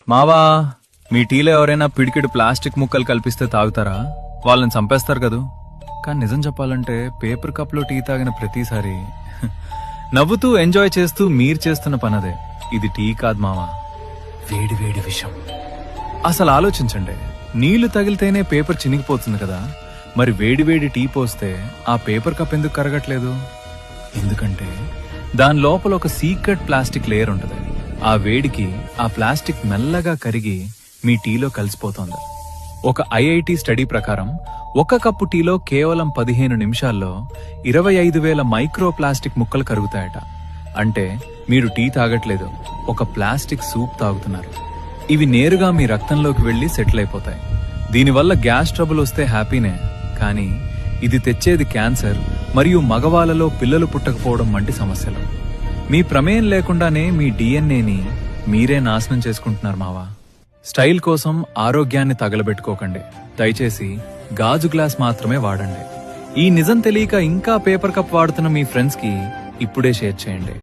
మావా, మీ టీలో ఎవరైనా పిడికిడు ప్లాస్టిక్ ముక్కలు కల్పిస్తే తాగుతారా? వాళ్ళని చంపేస్తారు కదూ. కానీ నిజం చెప్పాలంటే పేపర్ కప్ లో టీ తాగిన ప్రతిసారి నవ్వుతూ ఎంజాయ్ చేస్తూ మీరు చేస్తున్న పనదే. ఇది టీ కాదు మావా, వేడి వేడి విషం. అసలు ఆలోచించండి, నీళ్లు తగిలితేనే పేపర్ చినిగిపోతుంది కదా, మరి వేడి వేడి టీ పోస్తే ఆ పేపర్ కప్ ఎందుకు కరగట్లేదు? ఎందుకంటే దాని లోపల ఒక సీక్రెట్ ప్లాస్టిక్ లేయర్ ఉంటుంది. ఆ వేడికి ఆ ప్లాస్టిక్ మెల్లగా కరిగి మీ టీలో కలిసిపోతోంది. ఒక ఐఐటి స్టడీ ప్రకారం ఒక కప్పు టీలో కేవలం 15 నిమిషాల్లో 25,000 మైక్రో ప్లాస్టిక్ ముక్కలు కరుగుతాయట. అంటే మీరు టీ తాగట్లేదు, ఒక ప్లాస్టిక్ సూప్ తాగుతున్నారు. ఇవి నేరుగా మీ రక్తంలోకి వెళ్లి సెటిల్ అయిపోతాయి. దీనివల్ల గ్యాస్ ట్రబుల్ వస్తే హ్యాపీనే, కానీ ఇది తెచ్చేది క్యాన్సర్ మరియు మగవాళ్ళలో పిల్లలు పుట్టకపోవడం వంటి సమస్యలు. మీ ప్రమేయం లేకుండానే మీ డిఎన్ఏని మీరే నాశనం చేసుకుంటున్నారు మావా. స్టైల్ కోసం ఆరోగ్యాన్ని తగలబెట్టుకోకండి. దయచేసి గాజు గ్లాస్ మాత్రమే వాడండి. ఈ నిజం తెలియక ఇంకా పేపర్ కప్ వాడుతున్న మీ ఫ్రెండ్స్ కి ఇప్పుడే షేర్ చేయండి.